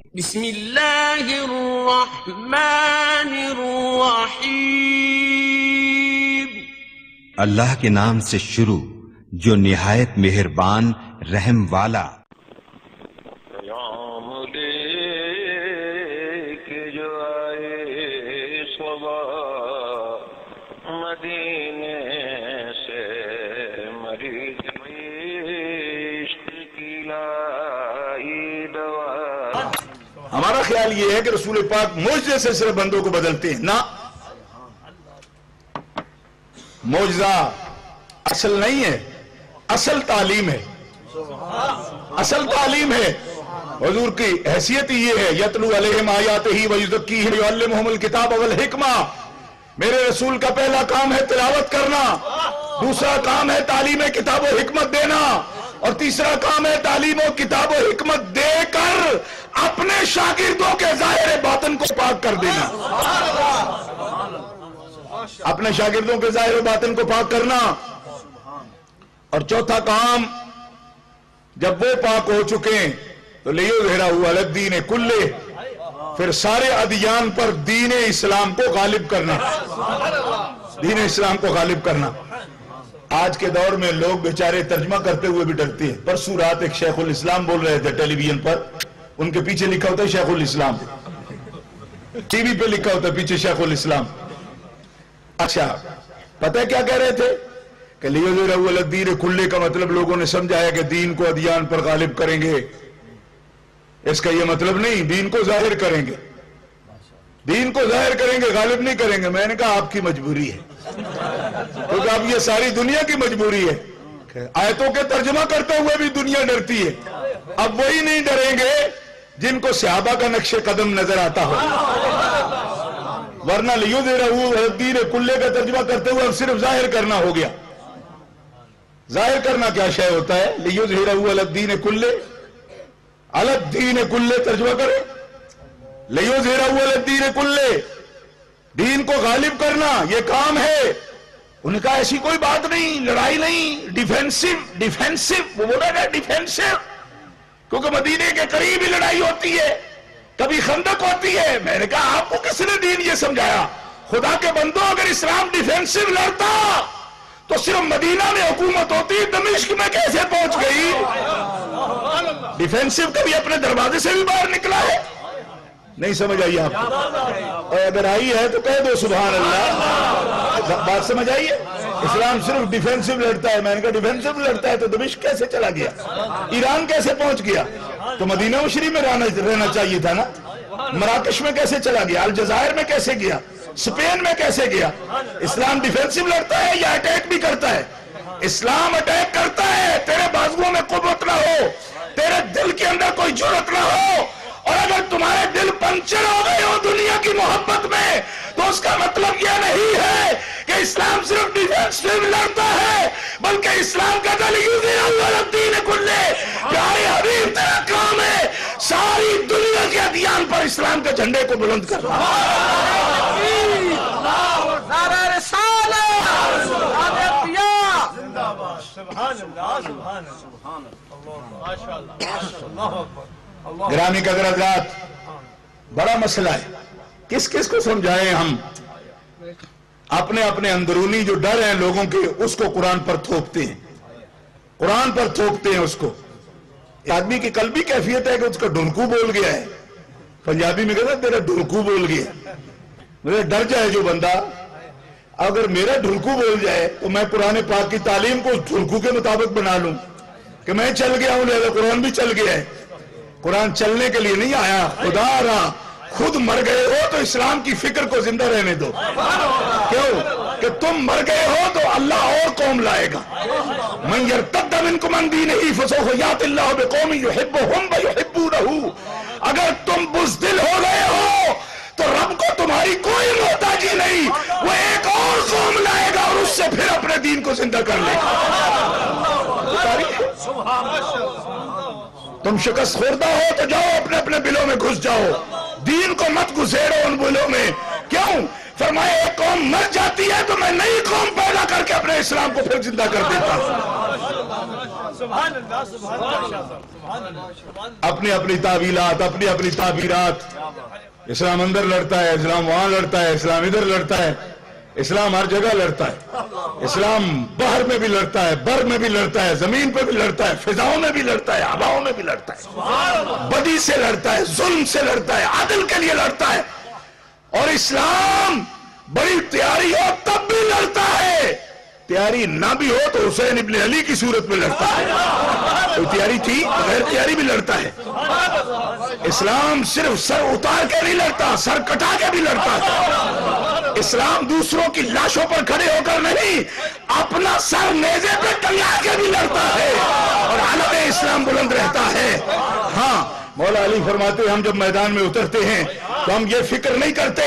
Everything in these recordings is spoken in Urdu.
بسم اللہ الرحمن الرحیم، اللہ کے نام سے شروع جو نہایت مہربان رحم والا۔ پیام لے کے جو آئے صبح مدینے سے، مریض عشق کی لائی دوا۔ ہمارا خیال یہ ہے کہ رسول پاک معجزے سے صرف بندوں کو بدلتے ہیں، نہ، معجزہ اصل نہیں ہے، اصل تعلیم ہے، اصل تعلیم ہے۔ حضور کی حیثیت یہ ہے، یتلو علیہم آیاتہ ویزکیہم ویعلمہم الکتاب والحکمہ۔ میرے رسول کا پہلا کام ہے تلاوت کرنا، دوسرا کام ہے تعلیم کتاب و حکمت دینا، اور تیسرا کام ہے تعلیم و کتاب و حکمت دے کر اپنے شاگردوں کے ظاہر باطن کو پاک کر دینا، اپنے شاگردوں کے ظاہر باطن کو پاک کرنا۔ اور چوتھا کام، جب وہ پاک ہو چکے تو لیظہرہ علی الدین کلہ، پھر سارے ادیان پر دین اسلام کو غالب کرنا، دین اسلام کو غالب کرنا۔ آج کے دور میں لوگ بیچارے ترجمہ کرتے ہوئے بھی ڈرتے ہیں۔ پرسوں رات ایک شیخ الاسلام بول رہے تھے ٹیلی ویژن پر، ان کے پیچھے لکھا ہوتا ہے شیخ الاسلام، ٹی وی پہ لکھا ہوتا ہے پیچھے شیخ الاسلام۔ اچھا، پتہ ہے کیا کہہ رہے تھے کہ لیظہرہ علی الدین کلہ کا مطلب لوگوں نے سمجھا ہے کہ دین کو ادیان پر غالب کریں گے۔ اس کا یہ مطلب نہیں، دین کو ظاہر کریں گے، دین کو ظاہر کریں گے، غالب نہیں کریں گے۔ میں نے کہا آپ کی مجبوری ہے، کیونکہ اب یہ ساری دنیا کی مجبوری ہے۔ آیتوں کے ترجمہ کرتے ہوئے بھی دنیا ڈرتی ہے، اب وہی نہیں ڈریں گے جن کو صحابہ کا نقش قدم نظر آتا ہو، ورنہ لیظہرہ علی الدین کلہ کا ترجمہ کرتے ہوئے اب صرف ظاہر کرنا ہو گیا۔ ظاہر کرنا کیا شے ہوتا ہے؟ لیظہرہ علی الدین کلہ، علی الدین کلہ ترجمہ کریں، لیظہرہ علی الدین کلہ، دین کو غالب کرنا یہ کام ہے۔ ان کا ایسی کوئی بات نہیں، لڑائی نہیں، ڈیفینسو، وہ بولا نا ڈیفینسو، کیونکہ مدینے کے قریب ہی لڑائی ہوتی ہے، کبھی خندق ہوتی ہے۔ میں نے کہا آپ کو کس نے دین یہ سمجھایا؟ خدا کے بندوں، اگر اسلام ڈیفینسو لڑتا تو صرف مدینہ میں حکومت ہوتی، دمشق میں کیسے پہنچ گئی؟ ڈیفینسو کبھی اپنے دروازے سے بھی باہر نکلا ہے؟ نہیں سمجھ آئی آپ کو؟ اور اگر آئی ہے تو کہہ دو سبحان اللہ۔ بات سمجھ آئی ہے؟ اسلام صرف ڈیفینسو لڑتا ہے۔ میں نے کہا ڈیفینسو لڑتا ہے تو دمشق کیسے چلا گیا؟ ایران کیسے پہنچ گیا؟ تو مدینہ شریف میں رہنا چاہیے تھا نا۔ مراکش میں کیسے چلا گیا؟ الجزائر میں کیسے گیا؟ اسپین میں کیسے گیا؟ اسلام ڈیفینسو لڑتا ہے یا اٹیک بھی کرتا ہے؟ اسلام اٹیک کرتا ہے۔ تیرے بازوؤں میں قوت نہ ہو، تیرے دل کے اندر کوئی جرأت نہ ہو، اور اگر تمہارے دل پنچر ہو گئے ہو دنیا کی محبت میں، تو اس کا مطلب یہ نہیں ہے کہ اسلام صرف ڈیفینسو لڑتا ہے، بلکہ اسلام کا لیظہرہ علی الدین کلہ۔ پیارے حبیب، تیرا کام ہے ساری دنیا کے ادیان پر اسلام کے جھنڈے کو بلند کرنا۔ گرامی قدر حضرات، بڑا مسئلہ ہے، کس کس کو سمجھائیں ہم؟ اپنے اپنے اندرونی جو ڈر ہیں لوگوں کے، اس کو قرآن پر تھوپتے ہیں، قرآن پر تھوپتے ہیں اس کو۔ آدمی کی قلبی کیفیت ہے کہ اس کا ڈھنکو بول گیا ہے، پنجابی میں کہتا ہے تیرا ڈھنکو بول گیا۔ میرا ڈر جائے جو بندہ، اگر میرا ڈھنکو بول جائے تو میں قرآن پاک کی تعلیم کو اس ڈھنکو کے مطابق بنا لوں کہ میں چل گیا ہوں لہذا قرآن بھی چل گیا ہے۔ قرآن چلنے کے لیے نہیں آیا، خدا رہا۔ خود مر گئے ہو تو اسلام کی فکر کو زندہ رہنے دو۔ کیوں کہ تم مر گئے ہو تو اللہ اور قوم لائے گا۔ من یرتد منکم عن دینہ فسوف یأتی اللہ بقوم یحبہم ویحبونہ۔ اگر تم بزدل ہو گئے ہو تو رب کو تمہاری کوئی محتاجی نہیں، وہ ایک اور قوم لائے گا اور اس سے پھر اپنے دین کو زندہ کر لے گا۔ تم شکست خوردہ ہو تو جاؤ اپنے اپنے بلوں میں گھس جاؤ، دین کو مت گھسیڑو ان بلوں میں۔ کیوں؟ فرمایا ایک قوم مر جاتی ہے تو میں نئی قوم پیدا کر کے اپنے اسلام کو پھر زندہ کر دیتا ہوں۔ اپنی اپنی تعویلات، اپنی اپنی تعبیرات. اسلام اندر لڑتا ہے، اسلام وہاں لڑتا ہے، اسلام ادھر لڑتا ہے. اسلام ہر جگہ لڑتا ہے. اسلام بحر میں بھی لڑتا ہے، بر میں بھی لڑتا ہے، زمین پہ بھی لڑتا ہے، فضاؤں میں بھی لڑتا ہے، ہواؤں میں بھی لڑتا ہے. بدی سے لڑتا ہے، ظلم سے لڑتا ہے، عدل کے لیے لڑتا ہے. اور اسلام بڑی تیاری ہو تب بھی لڑتا ہے، تیاری نہ بھی ہو تو حسین ابن علی کی صورت میں لڑتا ہے. کوئی تیاری تھی غیر تیاری بھی لڑتا ہے. اسلام صرف سر اتار کے نہیں لڑتا، سر کٹا کے بھی لڑتا ہے. اسلام دوسروں کی لاشوں پر کھڑے ہو کر نہیں، اپنا سر نیزے پہ ٹنگا کے بھی لڑتا ہے اور علم اسلام بلند رہتا ہے. ہاں مولا علی فرماتے ہیں ہم جب میدان میں اترتے ہیں تو ہم یہ فکر نہیں کرتے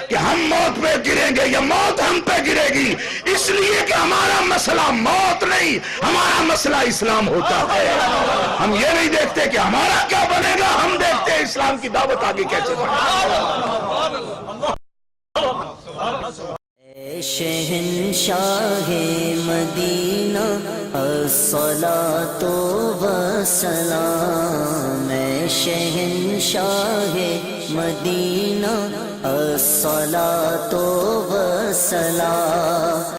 کہ ہم موت پہ گریں گے یا موت ہم پہ گرے گی، اس لیے کہ ہمارا مسئلہ موت نہیں، ہمارا مسئلہ اسلام ہوتا ہے. ہم یہ نہیں دیکھتے کہ ہمارا کیا بنے گا، ہم دیکھتے ہیں اسلام کی دعوت آگے کیسے بڑھے. اے شہنشاہ مدینہ الصلاۃ والسلام، اے شہنشاہ مدینہ الصلاۃ والسلام.